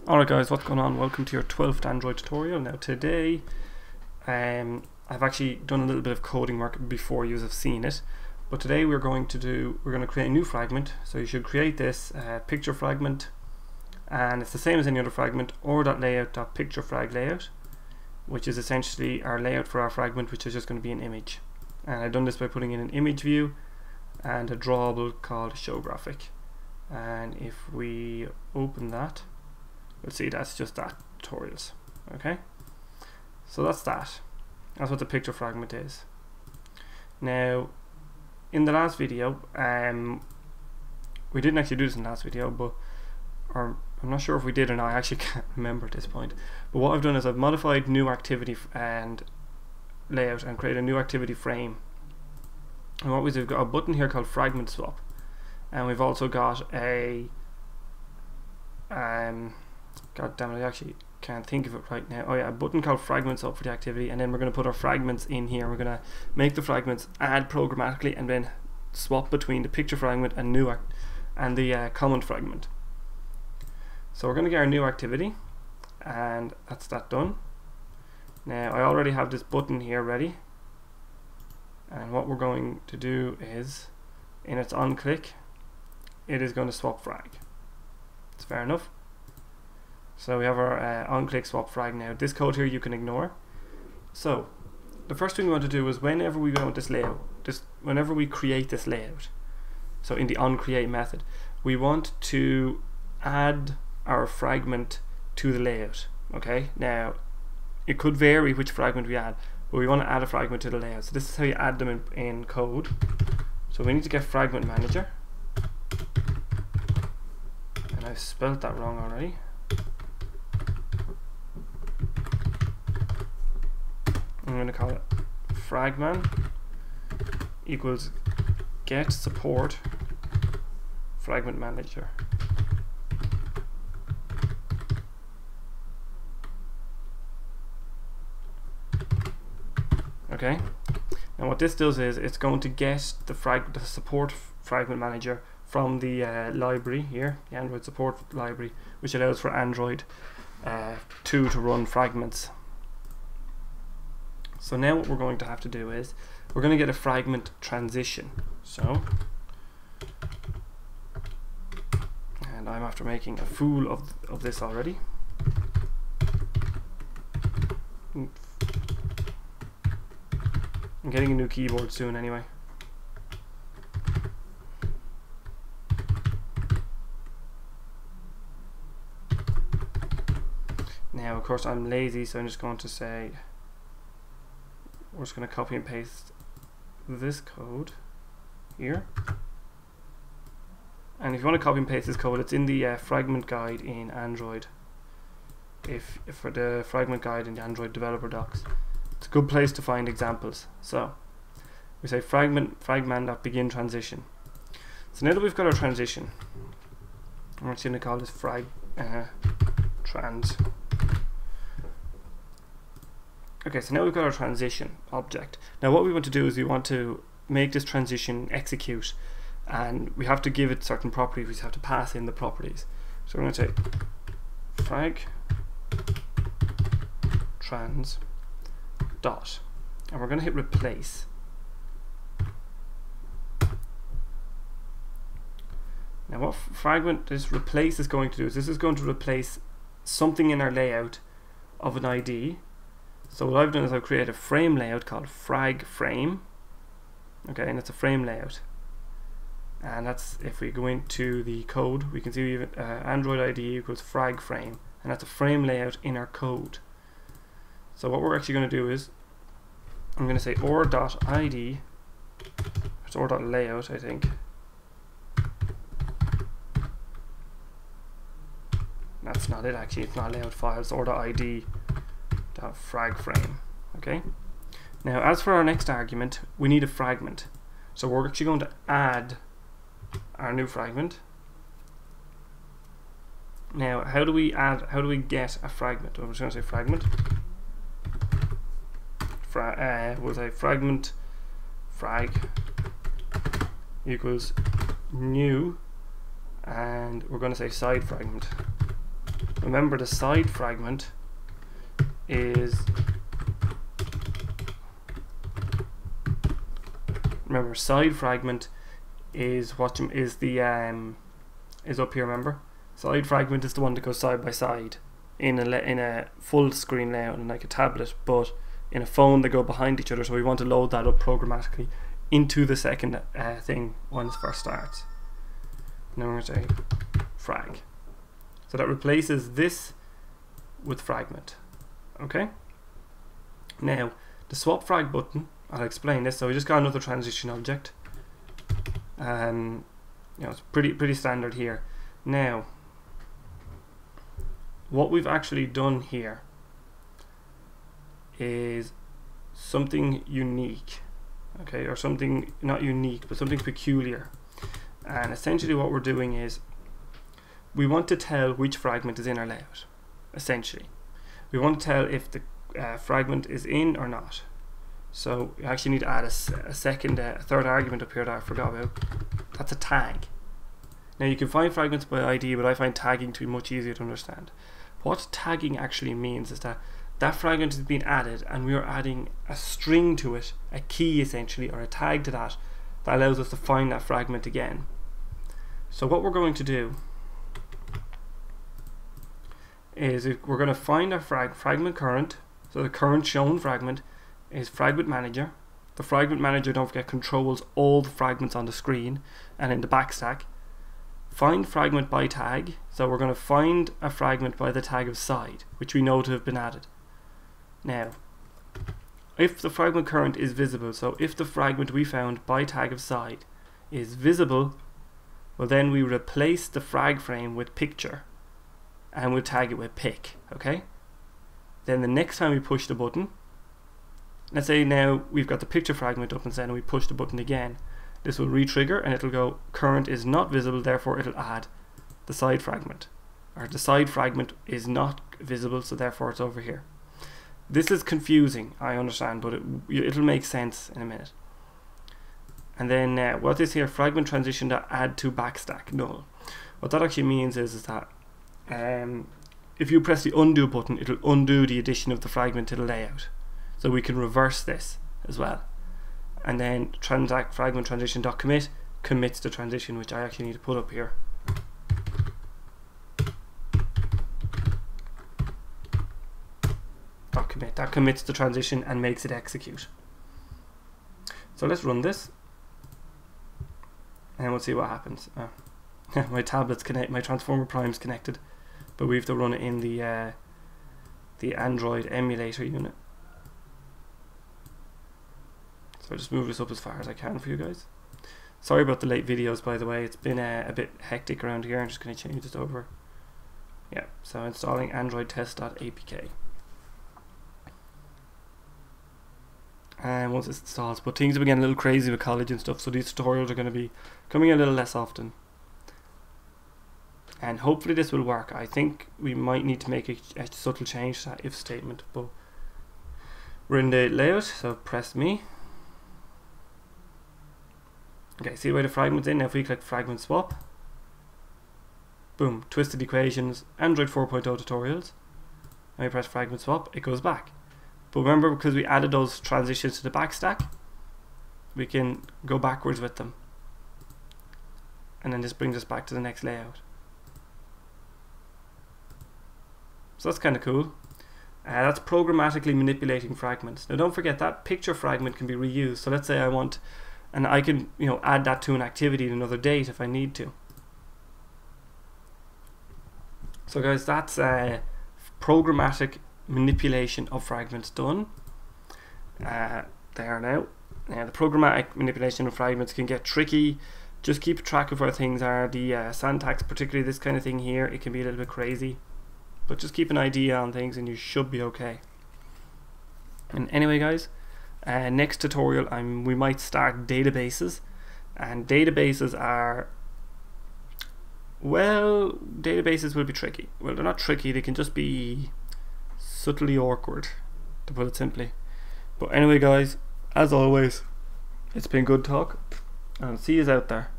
Alright guys, what's going on? Welcome to your 12th Android tutorial. Now today I've actually done a little bit of coding work before you have seen it, but today we're going to create a new fragment. So you should create this picture fragment, and it's the same as any other fragment, or.layout.pictureFragLayout, which is essentially our layout for our fragment, which is just going to be an image. And I've done this by putting in an image view and a drawable called showGraphic. And if we open that, we'll see that's just that tutorials. Okay, so that's what the picture fragment is. Now in the last video, we didn't actually do this in the last video, but I'm not sure if we did or not. I actually can't remember at this point. But what I've done is I've modified new activity and layout and created a new activity frame. And what we've got a button here called Fragment Swap, and we've also got a God damn it, I actually can't think of it right now. Oh yeah, a button called Fragments up for the activity, and then we're going to put our fragments in here. We're going to make the fragments add programmatically and then swap between the picture fragment and the comment fragment. So we're going to get our new activity, and that's that done. Now I already have this button here ready, and what we're going to do is, in its on click, it is going to swap frag. It's fair enough. So we have our on-click swap frag now. This code here you can ignore. So the first thing we want to do is whenever we go with this layout, whenever we create this layout, so in the onCreate method, we want to add our fragment to the layout. Okay, now it could vary which fragment we add, but we want to add a fragment to the layout. So this is how you add them in code. So we need to get Fragment Manager, and I've spelled that wrong already. I'm going to call it fragman equals get support fragment manager. Okay, and what this does is it's going to get the support fragment manager from the library here, the Android support library, which allows for Android 2 to run fragments. So now what we're going to have to do is we're going to get a fragment transition. So, and I'm after making a fool of this already. I'm getting a new keyboard soon anyway. Now of course I'm lazy, so I'm just going to say we're just going to copy and paste this code here. And if you want to copy and paste this code, it's in the fragment guide in Android. If for the fragment guide in the Android developer docs, it's a good place to find examples. So we say fragment.begin transition. So now that we've got our transition, I'm actually going to call this trans. Okay, so now we've got our transition object. Now what we want to do is we want to make this transition execute, and we have to give it certain properties. We have to pass in the properties. So we're going to say frag trans dot, and we're going to hit replace. Now what fragment this replace is going to do is this is going to replace something in our layout of an ID. So what I've done is I've created a frame layout called frag frame. Okay, and it's a frame layout, and that's, if we go into the code, we can see Android ID equals frag frame, and that's a frame layout in our code. So what we're actually going to do is I'm going to say or.id, it's or.layout, I think. That's not it actually, it's not layout file, it's or.id frag frame. Okay, now as for our next argument, we need a fragment, so we're actually going to add our new fragment. Now how do we get a fragment? I'm just going to say fragment we'll say fragment frag equals new, and we're going to say side fragment. remember the side fragment is, remember side fragment is what is the is up here. Remember, side fragment is the one that goes side by side in a full screen layout, and like a tablet, but in a phone they go behind each other. So we want to load that up programmatically into the second thing when it first starts. Now we're going to say frag. So that replaces this with fragment. Okay. Now the swap frag button, I'll explain this. So we just got another transition object. You know, it's pretty standard here. Now, what we've actually done here is something unique, okay, or something not unique, but something peculiar. And essentially what we're doing is we want to tell which fragment is in our layout. Essentially, we want to tell if the fragment is in or not. So you actually need to add a third argument up here that I forgot about. That's a tag. Now you can find fragments by ID, but I find tagging to be much easier to understand. What tagging actually means is that that fragment is being added and we are adding a string to it, a key essentially, or a tag to that allows us to find that fragment again. So what we're going to do is we're going to find our fragment current. So the current shown fragment is fragment manager. The fragment manager, don't forget, controls all the fragments on the screen and in the backstack. Find fragment by tag. So we're going to find a fragment by the tag of side, which we know to have been added. Now, if the fragment current is visible, so if the fragment we found by tag of side is visible, well then we replace the frag frame with picture and we'll tag it with pic, okay? Then the next time we push the button, let's say now we've got the picture fragment up instead and we push the button again, this will re-trigger and it'll go current is not visible, therefore it'll add the side fragment, or the side fragment is not visible, so therefore it's over here. This is confusing, I understand, but it'll make sense in a minute. And then what is here, fragment transition to add to backstack null. What that actually means is that if you press the undo button, it'll undo the addition of the fragment to the layout. So we can reverse this as well. And then fragment transition .commit commits the transition, which I actually need to put up here. .commit, that commits the transition and makes it execute. So let's run this and we'll see what happens. My tablet's connected, my transformer prime's connected, but we have to run it in the Android emulator unit. So I'll just move this up as far as I can for you guys. Sorry about the late videos, by the way. It's been a bit hectic around here. I'm just going to change this over. Yeah, so installing Android test.apk. And once it installs, but things have been getting a little crazy with college and stuff, so these tutorials are going to be coming a little less often. And hopefully this will work. I think we might need to make a subtle change to that if statement, but we're in the layout, so press me. Okay, see where the fragment's in? Now if we click fragment swap, boom, twisted equations, Android 4.0 tutorials. Now we press fragment swap, it goes back. But remember, because we added those transitions to the backstack, we can go backwards with them. And then this brings us back to the next layout. So that's kind of cool. That's programmatically manipulating fragments. Now don't forget that picture fragment can be reused. So let's say I want, and I can add that to an activity in another date if I need to. So guys, that's programmatic manipulation of fragments done. There now. Now the programmatic manipulation of fragments can get tricky. Just keep track of where things are. The syntax, particularly this kind of thing here, it can be a little bit crazy. But just keep an idea on things and you should be okay. And anyway guys, next tutorial we might start databases. And databases are, well, databases will be tricky. Well, they're not tricky, they can just be subtly awkward, to put it simply. But anyway guys, as always, it's been good talk, and I'll see you out there.